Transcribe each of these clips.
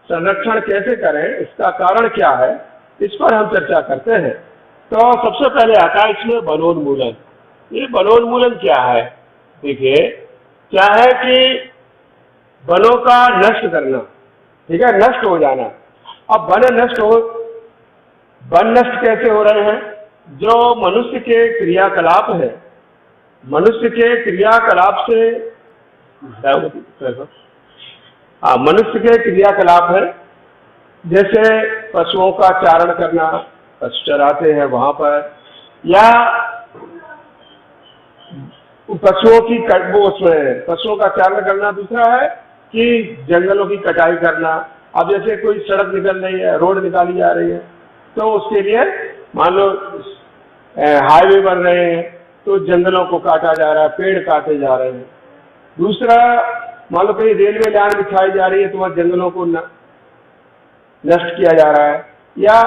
संरक्षण कैसे करें, इसका कारण क्या है, इस पर हम चर्चा करते हैं। तो सबसे पहले आता है इसमें वनोन्मूलन। ये वनोन्मूलन क्या है? देखिए, क्या है कि वनों का नष्ट करना, ठीक है, नष्ट हो जाना। अब वन नष्ट कैसे हो रहे हैं? जो मनुष्य के क्रियाकलाप है, मनुष्य के क्रियाकलाप से मनुष्य के क्रियाकलाप है, जैसे पशुओं का चारण करना, पशु चराते हैं वहां पर, या पशुओं का चारण करना। दूसरा है कि जंगलों की कटाई करना। अब जैसे कोई सड़क निकल रही है, रोड निकाली जा रही है, तो उसके लिए मान लो हाईवे बन रहे हैं, तो जंगलों को काटा जा रहा है, पेड़ काटे जा रहे हैं। दूसरा, मान लो कहीं रेलवे लाइन बिछाई जा रही है, तो वह जंगलों को नष्ट किया जा रहा है, या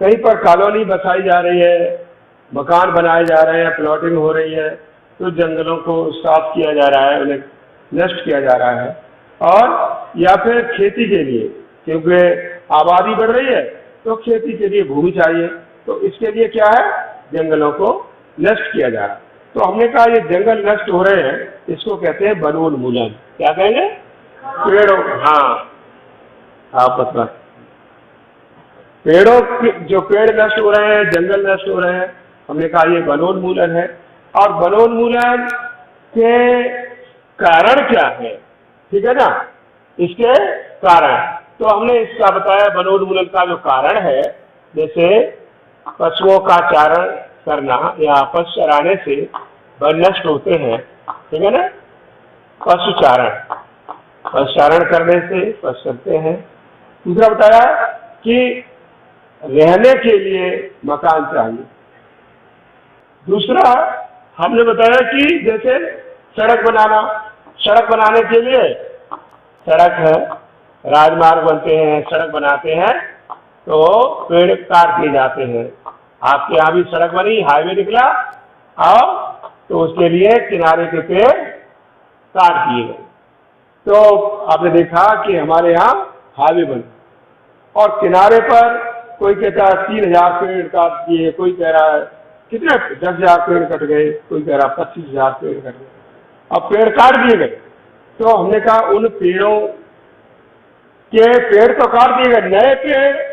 कहीं पर कॉलोनी बसाई जा रही है, मकान बनाए जा रहे हैं, प्लॉटिंग हो रही है, तो जंगलों को साफ किया जा रहा है, उन्हें नष्ट किया जा रहा है। और या फिर खेती के लिए, क्योंकि आबादी बढ़ रही है, तो खेती के लिए भूमि चाहिए, तो इसके लिए क्या है, जंगलों को नष्ट किया जा रहा है। तो हमने कहा ये जंगल नष्ट हो रहे हैं, इसको कहते हैं वनोन्मूलन। क्या कहेंगे? पेड़ों, हाँ, आप बता, जो पेड़ नष्ट हो रहे हैं, जंगल नष्ट हो रहे हैं, हमने कहा ये वनोन्मूलन है। और वनोन्मूलन के कारण क्या है, ठीक है ना, इसके कारण तो हमने इसका बताया। वनोन्मूलन का जो कारण है, जैसे पशुओं का चारण करना या पशु चराने से वन नष्ट होते हैं, ठीक है ना, पशु चारण करने से पशु चलते हैं। दूसरा बताया कि रहने के लिए मकान चाहिए। दूसरा हमने बताया कि जैसे सड़क बनाने के लिए सड़क है, राजमार्ग बनते हैं, सड़क बनाते हैं, तो पेड़ काट दिए जाते हैं। आपके यहाँ भी सड़क बनी, हाईवे निकला, और तो उसके लिए किनारे के पेड़ काट दिए गए। तो आपने देखा कि हमारे यहाँ हाईवे बने, और किनारे पर कोई कहता है 3000 पेड़ काट दिए, कोई कह रहा है कितने 10,000 पेड़ कट गए, कोई कह रहा 25,000 पेड़ कट गए। अब पेड़ काट दिए गए, तो हमने कहा उन पेड़ तो काट दिए गए, नए पेड़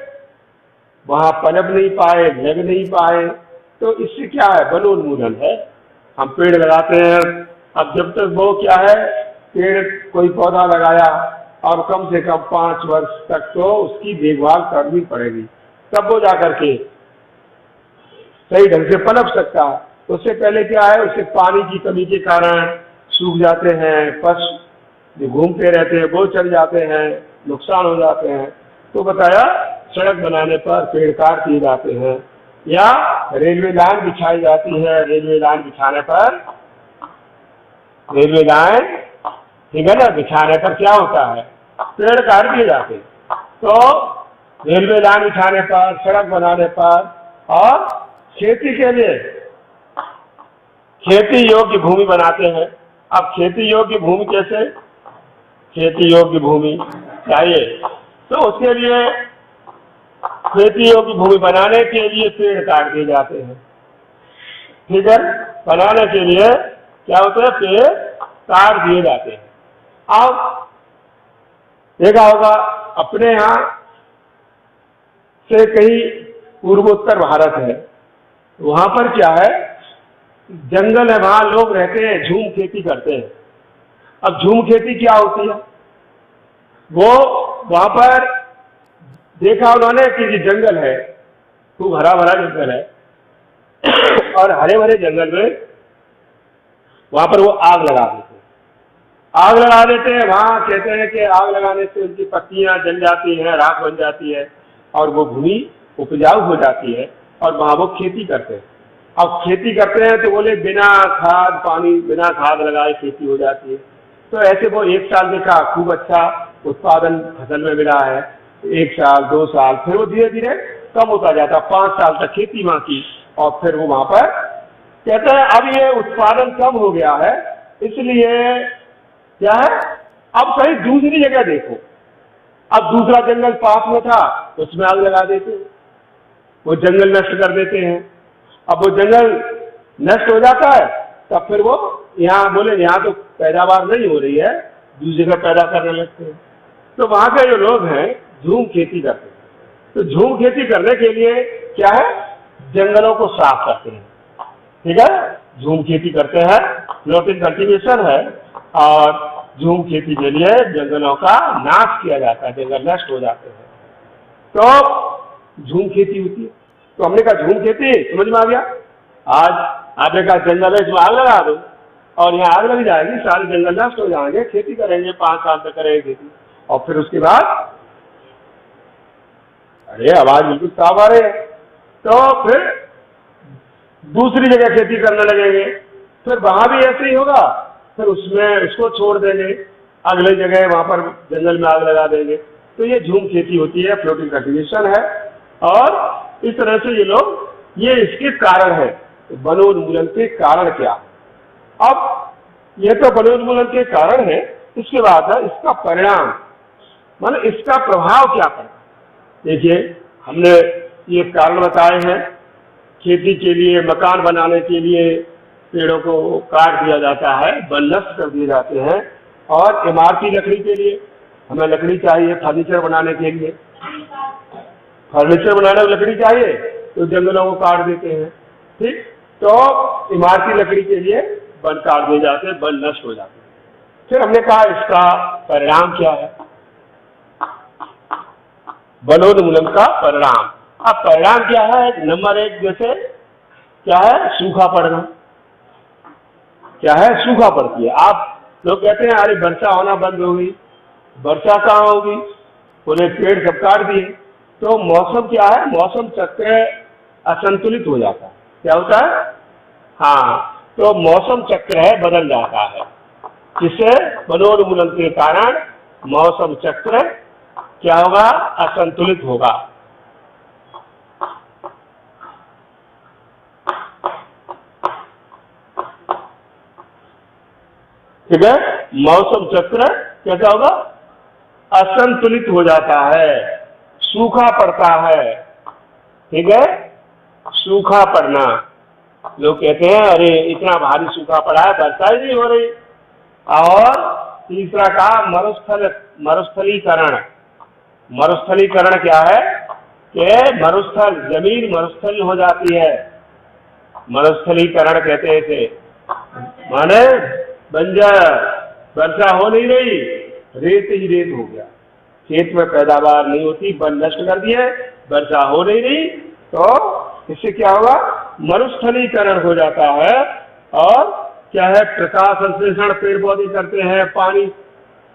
वहां पनप नहीं पाए, लग नहीं पाए, तो इससे क्या है, वनोन्मूलन है। हम पेड़ लगाते हैं, अब जब तक वो क्या है, पेड़ कोई पौधा लगाया और कम से कम 5 वर्ष तक तो उसकी देखभाल करनी पड़ेगी, तब वो जाकर के सही ढंग से पनप सकता है। उससे पहले क्या है, उससे पानी की कमी के कारण सूख जाते हैं, पशु जो घूमते रहते हैं वो चल जाते हैं, नुकसान हो जाते हैं। तो बताया सड़क बनाने पर पेड़ काट दिए जाते हैं, या रेलवे लाइन बिछाई जाती है, रेलवे लाइन बिछाने पर ठीक है ना, बिछाने पर क्या होता है, पेड़ काट दिए जाते हैं। तो रेलवे लाइन बिछाने पर, सड़क बनाने पर, और खेती के लिए खेती योग्य भूमि बनाते हैं। अब खेती योग्य भूमि कैसे, खेती योग्य भूमि चाहिए, तो उसके लिए खेती योग्य भूमि बनाने के लिए पेड़ काट दिए जाते हैं, ठीक है, बनाने के लिए क्या होता है, पेड़ काट दिए जाते हैं। अब देखा होगा अपने यहाँ से कहीं पूर्वोत्तर भारत है, वहां पर क्या है, जंगल है, वहां लोग रहते हैं, झूम खेती करते हैं। अब झूम खेती क्या होती है, वो वहां पर देखा उन्होंने कि जंगल है, खूब हरा भरा जंगल है, और हरे भरे जंगल में वहां पर वो आग लगा देते हैं। वहां कहते हैं कि आग लगाने से उनकी पत्तियां जल जाती हैं, राख बन जाती है, और वो भूमि उपजाऊ हो जाती है, और वहां वो खेती करते हैं। अब खेती करते हैं तो बोले बिना खाद पानी, बिना खाद लगाए खेती हो जाती है। तो ऐसे वो 1 साल देखा खूब अच्छा उत्पादन फसल में मिला है, 1 साल 2 साल, फिर वो धीरे धीरे कम होता जाता, 5 साल तक खेती वहां की, और फिर वो वहां पर कहते हैं अब ये उत्पादन कम हो गया है, इसलिए क्या है, अब कहीं दूसरी जगह देखो। अब दूसरा जंगल पास में था, उसमें आग लगा देते हैं, वो जंगल नष्ट कर देते हैं। अब वो जंगल नष्ट हो जाता है, तब फिर वो यहाँ बोले यहाँ तो पैदावार नहीं हो रही है, दूसरी जगह पैदा करने लगते हैं। तो वहाँ के जो लोग हैं झूम खेती करते हैं। तो झूम खेती करने के लिए क्या है, जंगलों को साफ करते हैं, ठीक है, झूम खेती करते हैं, फ्लोटिंग कल्टीवेशन है, और झूम खेती के लिए जंगलों का नाश किया जाता है, जंगल नष्ट हो जाते हैं, तो झूम खेती होती है। तो हमने कहा झूम खेती समझ में आ गया। आज आपने कहा जंगल है, इसमें आग लगा दो, और यहाँ आग लग जाएगी, सारे जंगल नष्ट हो जाएंगे, खेती करेंगे, 5 साल तक करेंगे खेती, और फिर उसके बाद अरे आवाज बिल्कुल साफ आ रही है, तो फिर दूसरी जगह खेती करने लगेंगे, फिर वहां भी ऐसे ही होगा, फिर उसमें उसको छोड़ देंगे, अगले जगह वहां पर जंगल में आग लगा देंगे। तो ये झूम खेती होती है, फ्लोटिंग कल्टीवेशन है, और इस तरह से ये लोग, ये इसके कारण है। वनोन्मूलन के कारण क्या? अब ये तो वनोन्मूलन के कारण है, इसके बाद है इसका परिणाम, माने इसका प्रभाव क्या पड़ता। देखिए हमने ये कारण बताए हैं, खेती के लिए, मकान बनाने के लिए पेड़ों को काट दिया जाता है, वन नष्ट कर दिए जाते हैं, और इमारती लकड़ी के लिए हमें लकड़ी चाहिए, फर्नीचर बनाने के लिए, फर्नीचर बनाने में लकड़ी चाहिए, तो जंगलों को काट देते हैं, ठीक। तो इमारती लकड़ी के लिए वन काट दिए जाते हैं, वन नष्ट हो जाते हैं। फिर हमने कहा इसका परिणाम क्या है, वनोन्मूलन का परिणाम। अब परिणाम क्या है? नंबर 1 जैसे क्या है, सूखा पड़ना। क्या है? सूखा पड़ती है। आप लोग कहते हैं अरे वर्षा होना बंद हो गई, वर्षा कहाँ होगी, पूरे पेड़ सब काट दिए। तो मौसम क्या है, मौसम चक्र असंतुलित हो जाता है। क्या होता है? हाँ, तो मौसम चक्र है बदल जाता है, जिससे वनोन्मूलन के कारण मौसम चक्र क्या होगा, असंतुलित होगा। ठीक है, मौसम चक्र कैसा होगा, असंतुलित हो जाता है, सूखा पड़ता है। ठीक है, सूखा पड़ना, लोग कहते हैं अरे इतना भारी सूखा पड़ा है, वर्षा ही नहीं हो रही। और तीसरा का मरुस्थलीकरण। मरुस्थलीकरण क्या है कि मरुस्थल, जमीन मरुस्थल हो जाती है, मरुस्थलीकरण कहते हैं इसे, माने बंजर, वर्षा हो नहीं रही, रेत ही रेत हो गया, खेत में पैदावार नहीं होती, वन नष्ट कर दिए, वर्षा हो नहीं रही, तो इससे क्या होगा, मरुस्थलीकरण हो जाता है। और क्या है, प्रकाश संश्लेषण पेड़ पौधे करते हैं, पानी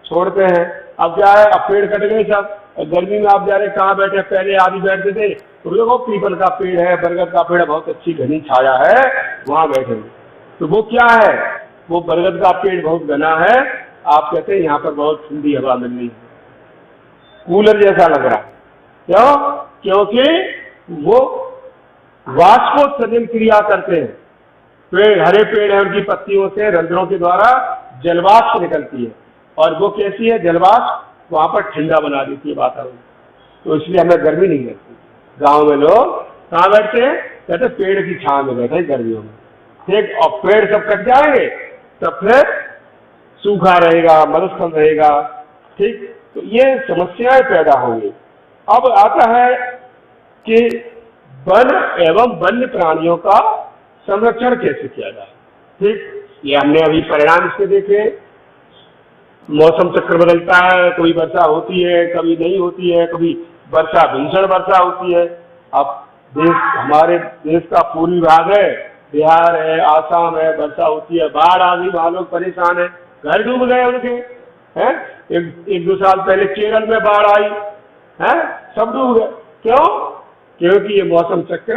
छोड़ते हैं। अब क्या है, अब पेड़ कट गए सब, गर्मी में आप जा रहे कहाँ बैठे, पहले आदि बैठते थे, तो देखो पीपल का पेड़ है, बरगद का पेड़ है, बहुत अच्छी घनी छाया है, वहां बैठे। तो वो क्या है, वो बरगद का पेड़ बहुत घना है, आप कहते हैं यहाँ पर बहुत ठंडी हवा मिल रही है, कूलर जैसा लग रहा है। क्यों? क्योंकि वो वाष्पोत्सर्जन क्रिया करते हैं, पेड़, हरे पेड़ है, उनकी पत्तियों से रंध्रों के द्वारा जलवाष्प निकलती है, और वो कैसी है, जलवाष्प वहां पर ठंडा बना देती है वातावरण, तो इसलिए हमें गर्मी नहीं लगती। गांव में लोग कहाँ बैठते हैं, कहते पेड़ की छांव में बैठे गर्मियों में, ठीक। और पेड़ सब कट जाएंगे तब फिर सूखा रहेगा, मरुस्थल रहेगा, ठीक। तो ये समस्याएं पैदा होंगी। अब आता है कि वन एवं वन्य प्राणियों का संरक्षण कैसे किया जाए, ठीक। ये हमने अभी परिणाम इसके देखे, मौसम चक्र बदलता है, कभी वर्षा होती है, कभी नहीं होती है, कभी वर्षा भीषण वर्षा होती है। अब हमारे देश का पूर्वी भाग है, बिहार है, आसाम है, वर्षा होती है, बाढ़ आ गई, वहां लोग परेशान है, घर डूब गए उनके, हैं। एक 2 साल पहले केरल में बाढ़ आई है, सब डूब गए। क्यों? क्योंकि ये मौसम चक्र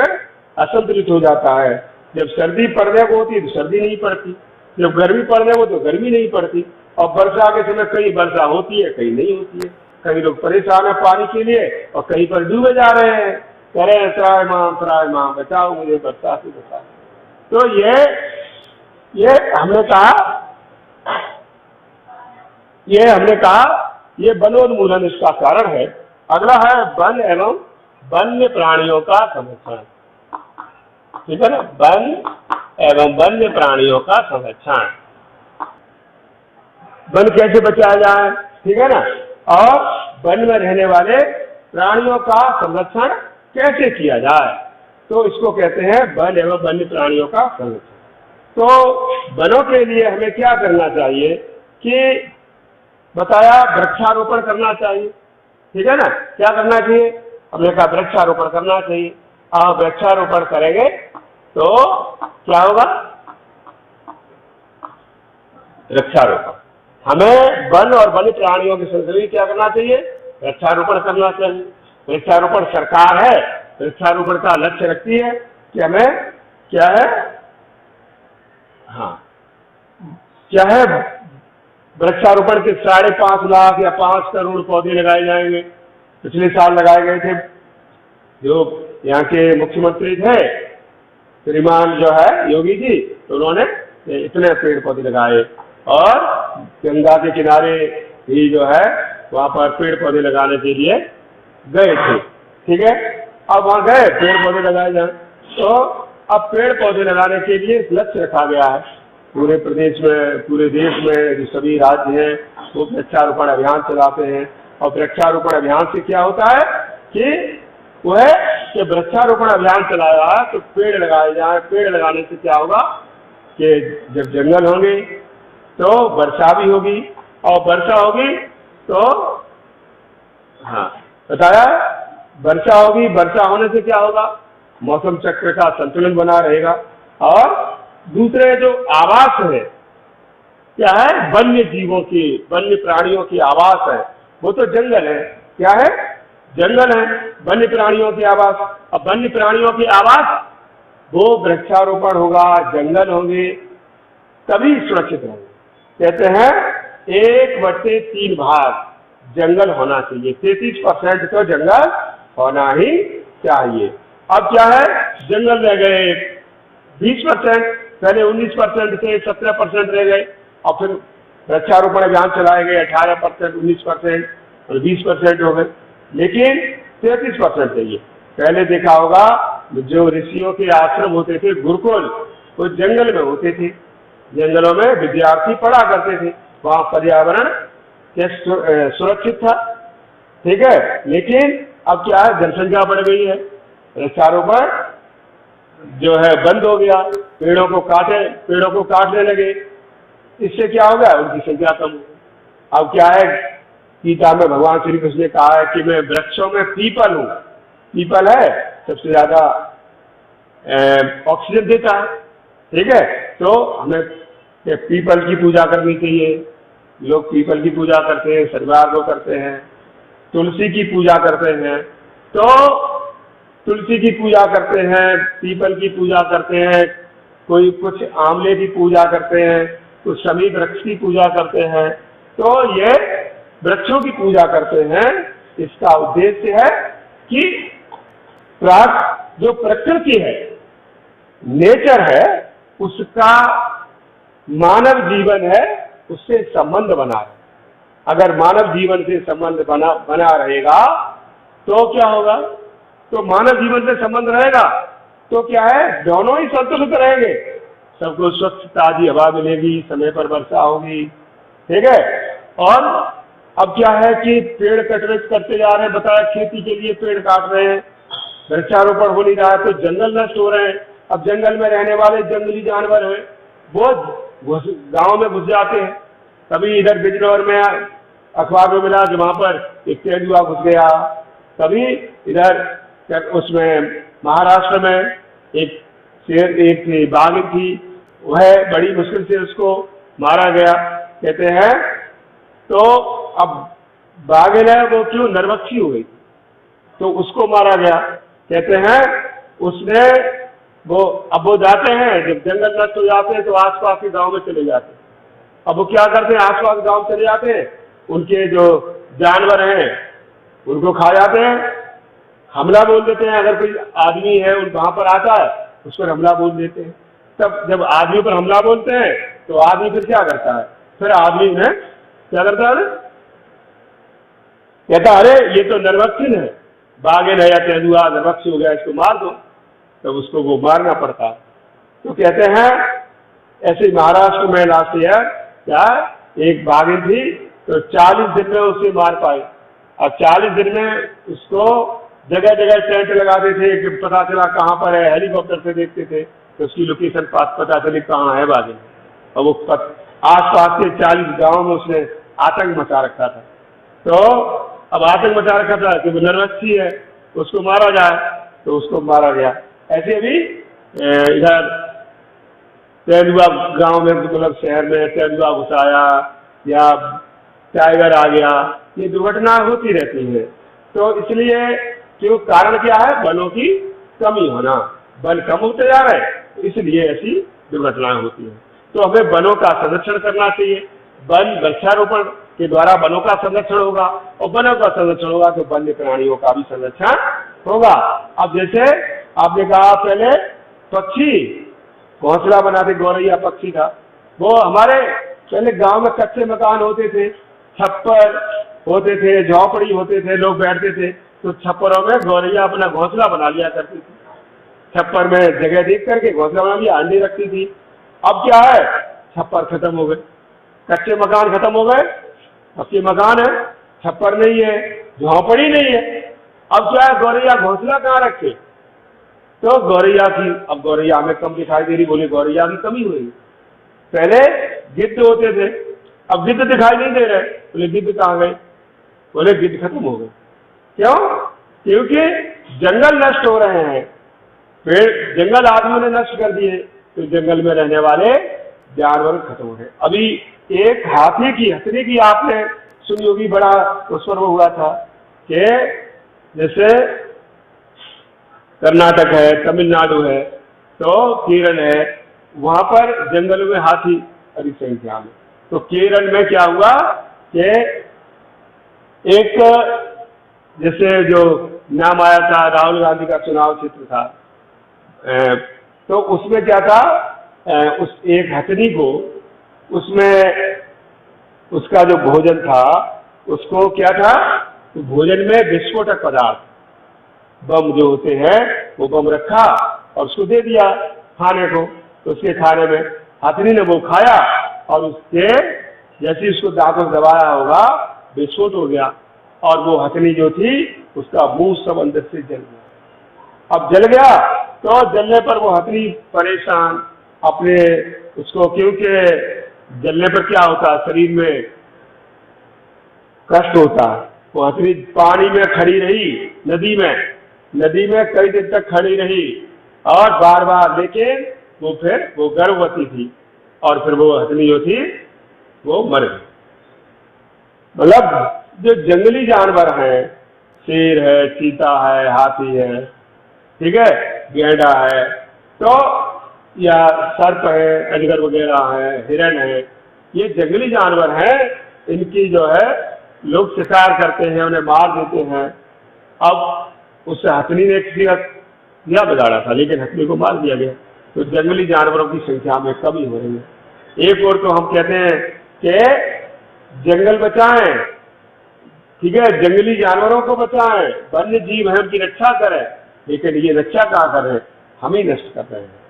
असंतुलित हो जाता है। जब सर्दी पड़ने को होती है तो सर्दी नहीं पड़ती, जब गर्मी पड़ने को तो गर्मी नहीं पड़ती, और वर्षा के समय कहीं वर्षा होती है, कहीं नहीं होती है, कई लोग परेशान है पानी के लिए, और कहीं पर डूबे जा रहे हैं, कह रहे हैं त्राय मां बचाओ मुझे, वर्षा से बचाओ। तो ये हमने कहा ये वनोन्मूलन इसका कारण है। अगला है वन एवं वन्य प्राणियों का संरक्षण। ठीक है ना, वन एवं वन्य प्राणियों का संरक्षण, वन कैसे बचाया जाए, ठीक है ना, और वन में रहने वाले प्राणियों का संरक्षण कैसे किया जाए, तो इसको कहते हैं वन एवं वन्य प्राणियों का संरक्षण। तो वनों के लिए हमें क्या करना चाहिए कि बताया वृक्षारोपण करना चाहिए, ठीक है ना, क्या करना चाहिए, हमने कहा वृक्षारोपण करना चाहिए। आप वृक्षारोपण करेंगे तो क्या होगा, वृक्षारोपण, हमें वन और वन्य प्राणियों के संरक्षण में क्या करना चाहिए, वृक्षारोपण करना चाहिए। वृक्षारोपण सरकार है, वृक्षारोपण का लक्ष्य रखती है कि हमें क्या है, हाँ क्या है, वृक्षारोपण के 5.5 लाख या 5 करोड़ पौधे लगाए जाएंगे। पिछले साल लगाए गए थे, जो यहाँ के मुख्यमंत्री थे श्रीमान जो है योगी जी, तो उन्होंने इतने पेड़ पौधे लगाए और गंगा के किनारे ही जो है वहाँ पर पेड़ पौधे लगाने के लिए गए थे। ठीक है, अब वहाँ गए पेड़ पौधे लगाए जाए, तो अब पेड़ पौधे लगाने के लिए लक्ष्य रखा गया है पूरे प्रदेश में, पूरे देश में जो सभी राज्य हैं वो वृक्षारोपण अभियान चलाते हैं। और वृक्षारोपण अभियान से क्या होता है कि वो है कि वृक्षारोपण अभियान चलाया है तो पेड़ लगाए जाए। पेड़ लगाने से क्या होगा कि जब जंगल होंगे तो वर्षा भी होगी, और वर्षा होगी तो हाँ बताया वर्षा होगी, वर्षा होने से क्या होगा, मौसम चक्र का संतुलन बना रहेगा। और दूसरे जो आवास है क्या है, वन्य जीवों की, वन्य प्राणियों की आवास है, वो तो जंगल है, क्या है, जंगल है, वन्य प्राणियों की आवास। अब वन्य प्राणियों की आवास वो वृक्षारोपण होगा, जंगल होंगे, तभी सुरक्षित रहेंगे। कहते हैं 1/3 भाग जंगल होना चाहिए, 33% तो जंगल होना ही चाहिए। अब क्या है, जंगल रह गए 20%, पहले 19% थे, 17% रह गए, और फिर वृक्षारोपण अभियान चलाए गए 18%, 19% और 20% हो गए, लेकिन 33% चाहिए। पहले देखा होगा जो ऋषियों के आश्रम होते थे, गुरुकुल, वो जंगल में होते थे, जंगलों में विद्यार्थी पढ़ा करते थे, वहाँ पर्यावरण सुरक्षित था। ठीक है, लेकिन अब क्या है, जनसंख्या बढ़ गई है, वृक्षारोपण जो है बंद हो गया, पेड़ों को काटने लगे, इससे क्या होगा, उनकी संख्या कम हो। अब क्या है, गीता में भगवान श्री कृष्ण ने कहा है कि मैं वृक्षों में पीपल हूँ, पीपल है सबसे ज्यादा ऑक्सीजन देता है। ठीक है, तो हमें पीपल की पूजा करनी चाहिए, लोग पीपल की पूजा करते हैं, शनिवार को करते हैं, तुलसी की पूजा करते हैं, तो तुलसी की पूजा करते हैं, पीपल की पूजा करते हैं, कोई कुछ आंवले की पूजा करते हैं, कुछ समी वृक्ष की पूजा करते हैं, तो ये वृक्षों की पूजा करते हैं। इसका उद्देश्य है कि जो प्रकृति है, नेचर है, उसका मानव जीवन है उससे संबंध बना रहे। अगर मानव जीवन से संबंध बना रहेगा तो क्या होगा, तो मानव जीवन से संबंध रहेगा तो क्या है, दोनों ही संतुलित रहेंगे, सबको स्वच्छ ताजी हवा मिलेगी, समय पर वर्षा होगी। ठीक है, और अब क्या है कि पेड़ कटरेज करते जा रहे हैं, बताया खेती के लिए पेड़ काट रहे हैं, वृक्षारोपण हो नहीं रहा है, तो जंगल नष्ट हो रहे हैं। अब जंगल में रहने वाले जंगली जानवर हैं वो गांव में घुस जाते हैं। कभी इधर बिजनौर में अखबार में मिला कि वहां पर एक तेंदुआ घुस गया, कभी इधर उसमें महाराष्ट्र में एक बाघ थी, वह बड़ी मुश्किल से उसको मारा गया। कहते हैं तो अब बाघ है वो क्यों नरभक्षी हो गई, तो उसको मारा गया। कहते हैं उसने अब वो जाते हैं, जब जंगल नष्ट हो जाते हैं तो आसपास के गांव में चले जाते हैं। अब वो क्या करते हैं, आसपास गांव चले जाते हैं, उनके जो जानवर हैं उनको खा जाते हैं, हमला बोल देते हैं। अगर कोई आदमी है वहां पर आता है उस पर हमला बोल देते हैं। तब जब आदमी पर हमला बोलते हैं तो आदमी फिर क्या करता है, फिर आदमी है क्या करता है, कहता अरे ये तो निर्वक्षिण है, बाघिन है या तेंदुआ निर्वक्षी हो गया, इसको मार दो। तब उसको वो मारना पड़ता। तो कहते हैं ऐसे महाराष्ट्र में लास्ट ईयर क्या एक बाघिन थी, तो 40 दिन में उसे मार पाए। और 40 दिन में उसको जगह जगह टेंट लगाते थे कि पता चला कहाँ पर है, हेलीकॉप्टर से देखते थे तो उसकी लोकेशन पता चली कहाँ है बाघिन। और वो आसपास के 40 गांव में उसने आतंक मचा रखा था। तो अब आतंक मचा रखा था कि वो निर्वक्षी है, उसको मारा जाए, तो उसको मारा गया। ऐसे भी इधर तेंदुआ गांव में, मतलब शहर में तेंदुआ घुसाया या टाइगर आ गया, ये दुर्घटना होती रहती है। तो इसलिए क्यों, कारण क्या है, वनों की कमी होना। वन कम होते जा रहे हैं, इसलिए ऐसी दुर्घटनाएं होती हैं। तो हमें वनों का संरक्षण करना चाहिए। वन वृक्षारोपण के द्वारा वनों का संरक्षण होगा, और वनों का संरक्षण होगा तो वन्य प्राणियों का भी संरक्षण होगा। अब जैसे आपने कहा पहले पक्षी घोंसला बनाते, गौरैया पक्षी था, वो हमारे पहले गांव में कच्चे मकान होते थे, छप्पर होते थे, झोपड़ी होते थे, लोग बैठते थे, तो छप्परों में गौरैया अपना घोंसला बना लिया करती थी। छप्पर में जगह देख करके घोंसला बना लिया, अंडे रखती थी। अब क्या है, छप्पर खत्म हो गए, कच्चे मकान खत्म हो गए, पक्के मकान है, छप्पर नहीं है, झोपड़ी नहीं है। अब क्या है, गौरैया घोंसला कहाँ रखे, तो गौरैया की, अब गौरैया हमें कम दिखाई दे रही, बोले गौरैया की कमी हुई। पहले गिद्ध होते थे, अब गिद्ध दिखाई नहीं दे रहे, बोले गिद्ध कहाँ गए, बोले गिद्ध खत्म हो गए। क्यों, क्योंकि जंगल नष्ट हो रहे हैं, पेड़ जंगल आदमियों ने नष्ट कर दिए, तो जंगल में रहने वाले जानवर खत्म हो गए। अभी एक हाथी की हथनी की आपने सुनी होगी, बड़ा उस पर वो हुआ था कि जैसे कर्नाटक है, तमिलनाडु है, तो केरल है, वहां पर जंगलों में हाथी बड़ी संख्या में। तो केरल में क्या हुआ कि एक जैसे जो नाम आया था, राहुल गांधी का चुनाव क्षेत्र था, तो उसमें क्या था, उस एक हथनी को, उसमें उसका जो भोजन था, उसको क्या था, तो भोजन में विस्फोटक पदार्थ, बम जो होते हैं, वो बम रखा और उसको दे दिया खाने को। तो उसके खाने में हथनी ने वो खाया और उसके जैसे उसको दांतों से दबाया होगा, विस्फोट हो गया, और वो हथनी जो थी उसका मुंह सब अंदर से जल गया। अब जल गया तो जलने पर वो हथनी परेशान अपने उसको, क्योंकि जलने पर क्या होता है, शरीर में कष्ट होता है। वो हथनी पानी में खड़ी रही, नदी में कई दिन तक खड़ी रही, और बार बार, लेकिन वो फिर वो गर्भवती थी, और फिर वो हथनी जो थी वो मर गई। मतलब जो जंगली जानवर हैं, शेर है, चीता है, हाथी है, ठीक है, गैंडा है, तो या सर्प है, अजगर वगैरह है, हिरण है, ये जंगली जानवर हैं। इनकी जो है लोग शिकार करते हैं, उन्हें मार देते हैं। अब उस हथनी ने किसी का दिया बिगाड़ा था, लेकिन हथनी को मार दिया गया। तो जंगली जानवरों की संख्या में कमी हो रही है। एक और तो हम कहते हैं कि जंगल बचाएं, ठीक है, जंगली जानवरों को बचाएं, वन्य जीव है उनकी रक्षा करें, लेकिन ये रक्षा कहाँ कर रहे हैं, हम ही नष्ट कर रहे हैं।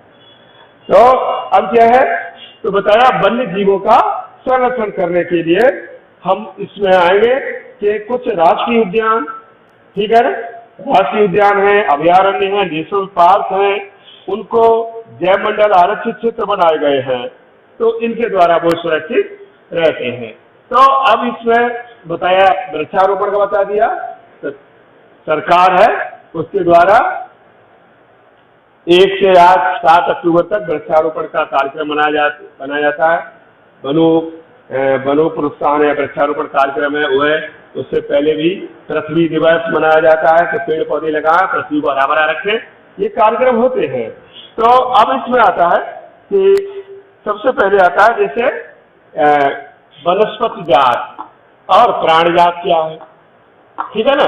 तो अब क्या है, तो बताया वन्य जीवों का संरक्षण करने के लिए हम इसमें आएंगे कि कुछ राष्ट्रीय उद्यान, ठीक है, राष्ट्रीय उद्यान है, अभयारण्य है, नेशनल पार्क है, उनको जैव मंडल आरक्षित क्षेत्र बनाए गए हैं, तो इनके द्वारा वो सुरक्षित रहते हैं। तो अब इसमें बताया, वृक्षारोपण का बता दिया, तो सरकार है उसके द्वारा 1 से 7 अक्टूबर तक वृक्षारोपण का कार्यक्रम बनाया जाता है। वनों प्रोत्साहन या वृक्षारोपण कार्यक्रम है वो है। उससे पहले भी पृथ्वी दिवस मनाया जाता है कि पेड़ पौधे लगाएं, पृथ्वी को हरा भरा रखें, ये कार्यक्रम होते हैं। तो अब इसमें आता है कि सबसे पहले आता है जैसे वनस्पति जात और प्राणी जात क्या है, ठीक है ना,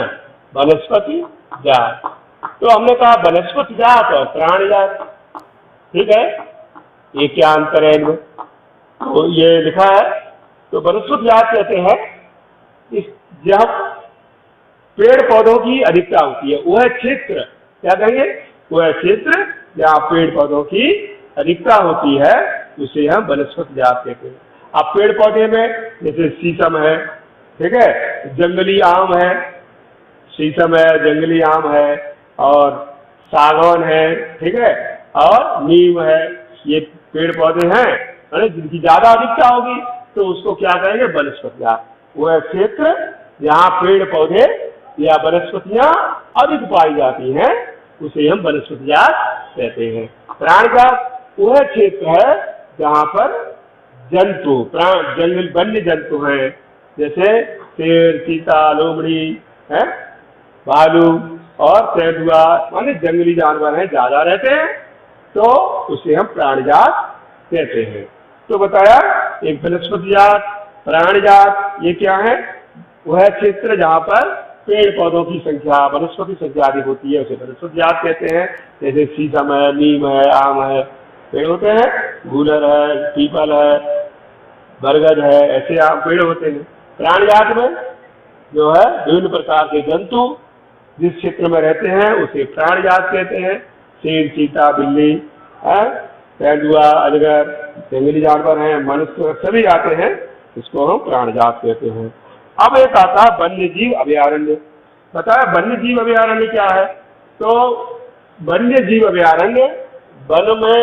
वनस्पति जात। तो हमने कहा वनस्पति जात और प्राणी जात, ठीक है, ये क्या अंतर है इनमें, तो ये लिखा है। तो वनस्पति जात कहते हैं जब पेड़ पौधों की अधिकता होती है। वह क्षेत्र, क्या कहेंगे, वह क्षेत्र जहाँ पेड़ पौधों की अधिकता होती है उसे हम वनस्पति जात कहते हैं। अब पेड़ पौधे में जैसे शीशम है, ठीक है, जंगली आम है, शीशम है, जंगली आम है, और सागौन है, ठीक है, और नीम है, ये पेड़ पौधे हैं जिनकी ज्यादा अधिकता होगी तो उसको क्या कहेंगे, वनस्पति जात। वह क्षेत्र जहाँ पेड़ पौधे या वनस्पतियां अधिक पाई जाती हैं उसे हम वनस्पति जात कहते हैं। प्राणी जात वह क्षेत्र है जहाँ पर जंतु, जंगल वन्य जंतु हैं, जैसे शेर, चीता, लोमड़ी है, भालू और तेंदुआ, माने जंगली जानवर हैं, ज्यादा रहते हैं तो उसे हम प्राणी जात कहते हैं। तो बताया एक वनस्पति जात, प्राणी जात, ये क्या है, वह क्षेत्र जहाँ पर पेड़ पौधों की संख्या, वनस्पति संख्या अधिक होती है उसे वनस्पति जात कहते हैं। जैसे शीशम है, नीम है, आम है, पेड़ होते हैं, गूलर है, पीपल है, बरगद है, ऐसे आम पेड़ होते हैं। प्राणी जात में जो है विभिन्न प्रकार के जंतु जिस क्षेत्र में रहते हैं उसे प्राणी जात कहते हैं। शेर, चीता, बिल्ली, तेंदुआ, अजगर, जंगली जानवर हैं, मनुष्य, सभी आते हैं, इसको हम प्राणी जात कहते हैं। अब एक आता है वन्य जीव अभयारण्य। बताया वन्य जीव अभयारण्य क्या है, तो वन्य जीव अभयारण्य वन में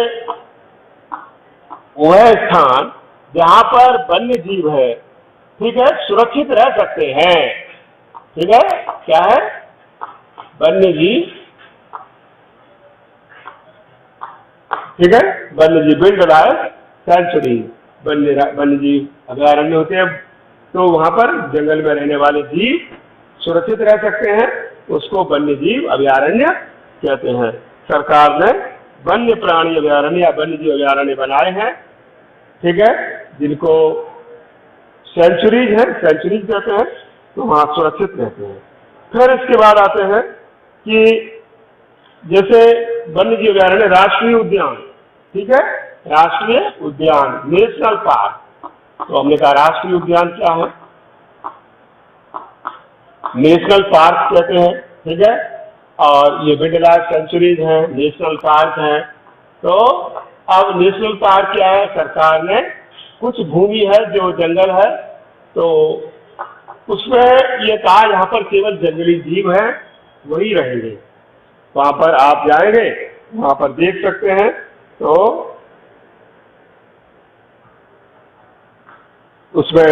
वह स्थान जहाँ पर वन्य जीव है, ठीक है, सुरक्षित रह सकते हैं। ठीक है, क्या है, वन्य जीव, ठीक है, वन्य जीव, विल्ड लाइफ सेंचुरी, वन्य जीव अभयारण्य होते हैं। तो वहां पर जंगल में रहने वाले जीव सुरक्षित रह सकते हैं, उसको वन्य जीव अभयारण्य कहते हैं। सरकार ने वन्य प्राणी अभयारण्य या वन्य जीव अभयारण्य बनाए हैं, ठीक है, जिनको सेंचुरीज है, सेंचुरीज कहते हैं, तो वहां सुरक्षित रहते हैं। फिर इसके बाद आते हैं कि जैसे वन्य जीव अभयारण्य, राष्ट्रीय उद्यान, ठीक है, राष्ट्रीय उद्यान, नेशनल पार्क। तो हमने कहा राष्ट्रीय उद्यान क्या है, नेशनल पार्क कहते हैं, ठीक है, और ये वाइल्ड लाइफ सेंचुरीज हैं, नेशनल पार्क हैं। तो अब नेशनल पार्क क्या है, सरकार ने कुछ भूमि है जो जंगल है, तो उसमें ये कहा यहाँ पर केवल जंगली जीव हैं वही रहेंगे। वहां पर आप जाएंगे, वहां पर देख सकते हैं, तो उसमें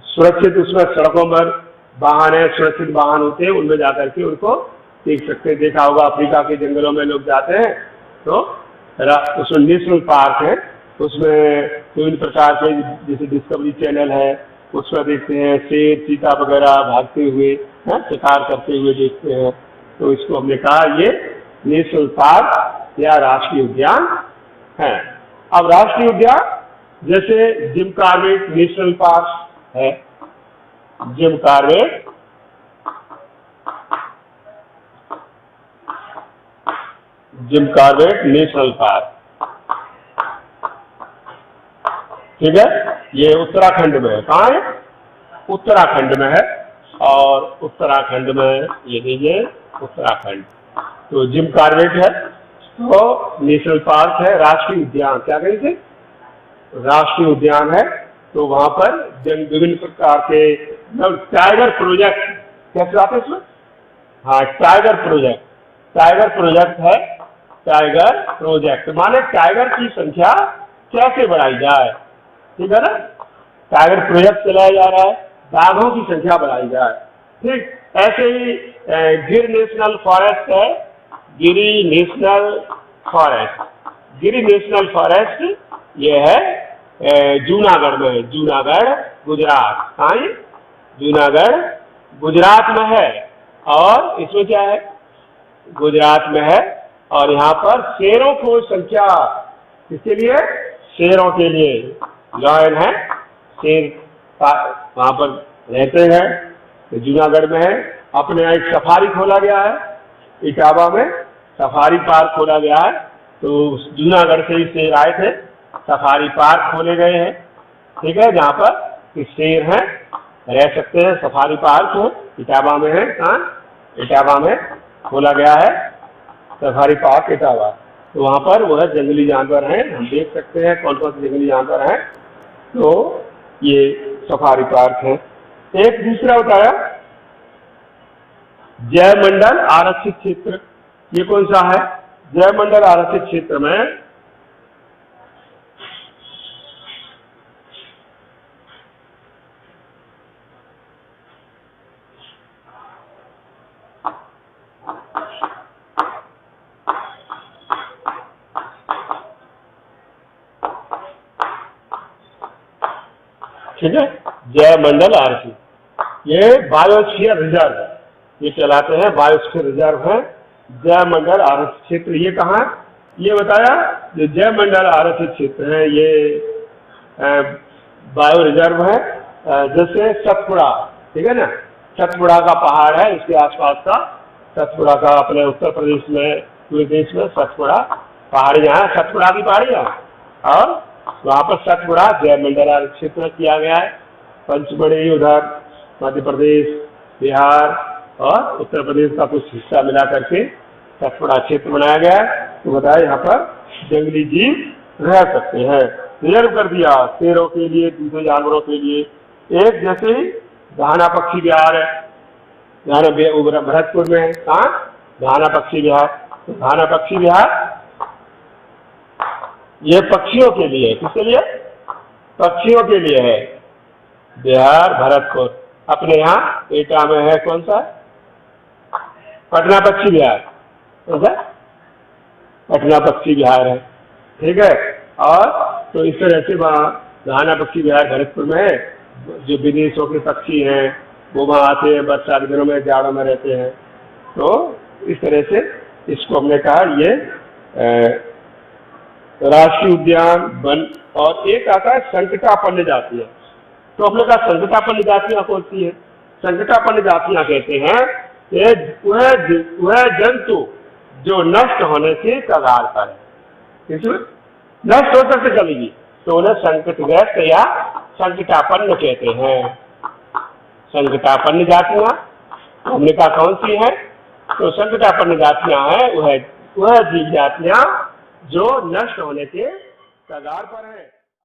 सुरक्षित, उसमें सड़कों पर वाहन है, सुरक्षित वाहन होते हैं, उनमें जाकर के उनको देख सकते हैं। देखा होगा अफ्रीका के जंगलों में लोग जाते हैं तो उसमें नेशनल पार्क है, उसमें विभिन्न प्रकार के जैसे डिस्कवरी चैनल है, उसमें देखते हैं शेर, चीता वगैरह भागते हुए, शिकार करते हुए देखते हैं। तो इसको हमने कहा ये नेशनल पार्क या राष्ट्रीय उद्यान है। अब राष्ट्रीय उद्यान जैसे जिम कॉर्बेट नेशनल पार्क है, जिम कॉर्बेट नेशनल पार्क, ठीक है, ये उत्तराखंड में है। कहाँ है, उत्तराखंड में है, और उत्तराखंड में ये देखिए उत्तराखंड, तो जिम कॉर्बेट है, तो नेशनल पार्क है, राष्ट्रीय उद्यान, क्या कहेंगे, राष्ट्रीय उद्यान है। तो वहां पर विभिन्न प्रकार के टाइगर प्रोजेक्ट, कैसे आते हैं इसमें, हाँ, टाइगर प्रोजेक्ट है, टाइगर प्रोजेक्ट माने टाइगर की संख्या कैसे बढ़ाई जाए, ठीक है ना, टाइगर प्रोजेक्ट चलाया जा रहा है, बाघों की संख्या बढ़ाई जाए। ठीक ऐसे ही गिर नेशनल फॉरेस्ट है, गिरी नेशनल फॉरेस्ट ये है जूनागढ़ में है, जूनागढ़ गुजरात, हाँ, जूनागढ़ गुजरात में है, और इसमें क्या है, गुजरात में है, और यहाँ पर शेरों की संख्या, किसके लिए, शेरों के लिए, लॉयन है, शेर वहां पर रहते हैं, तो जूनागढ़ में है। अपने यहाँ एक सफारी खोला गया है, इटावा में सफारी पार्क खोला गया है, तो जूनागढ़ से ही शेर आए थे, सफारी पार्क खोले गए हैं, ठीक है, जहाँ पर शेर हैं, रह सकते हैं। सफारी पार्क इटावा में है, कहाँ? इटावा में खोला गया है सफारी पार्क इटावा। तो वहाँ पर वह जंगली जानवर हैं, हम देख सकते हैं कौन कौन से जंगली जानवर हैं। तो ये सफारी पार्क है। एक दूसरा बताया जयमंडल आरक्षित क्षेत्र, ये कौन सा है? जयमंडल आरक्षित क्षेत्र में ठीक है, जयमंडल आरक्षित, ये बायोस्फीयर रिजर्व है, ये कहलाते हैं बायोस्फीयर रिजर्व है जयमंडल आरक्षित क्षेत्र। ये कहाँ है? ये बताया जो जयमंडल आरक्षित क्षेत्र है ये बायो रिजर्व है। जैसे सतपुड़ा, ठीक है ना, सतपुड़ा का पहाड़ है, इसके आसपास का सतपुड़ा का अपने उत्तर प्रदेश में, पूरे देश में सतपुड़ा पहाड़ी यहाँ सतपुड़ा की पहाड़ियाँ, और वहाँ पर सतपुड़ा जयमंडल आरक्षित क्षेत्र किया गया है। पंचमढ़ी उधर मध्य प्रदेश, बिहार और उत्तर प्रदेश का कुछ हिस्सा मिला करके सतपुड़ा क्षेत्र बनाया गया है। तो बताया यहाँ पर जंगली जीव रह सकते हैं। रिजर्व कर दिया शेरों के लिए, दूसरे जानवरों के लिए। एक जैसे घाना पक्षी विहार है, घाना भरतपुर में है, कहाँ? घाना पक्षी विहार। तो घाना पक्षी विहार ये पक्षियों के लिए, किसके लिए? पक्षियों के लिए है। बिहार भरतपुर अपने यहाँ एटा में है, कौन सा? पटना पक्षी विहार, कौन सा? पटना पक्षी विहार है, ठीक है। और तो इस तरह से वहाँ घाना पक्षी विहार भरतपुर में है। जो विदेशों के पक्षी हैं वो वहाँ आते हैं, बरसात के दिनों में, जाड़ों में रहते हैं। तो इस तरह से इसको हमने कहा ये राष्ट्रीय उद्यान वन। और एक आता है संकटापन्न जातियां। तो हमने कहा संकटापन्न जातियां कौन सी है? संकटापन्न जातियां कहते हैं कि वह जंतु जो नष्ट होने के कगार पर है, इसमें नष्ट हो सकते चलेगी, तो उन्हें संकटग्रस्त या संकटापन्न कहते हैं। संकटापन्न जातियां हमने कहा कौन सी है? तो संकटापन्न जातियां हैं वह जीव जातियां जो नष्ट होने के कगार पर है।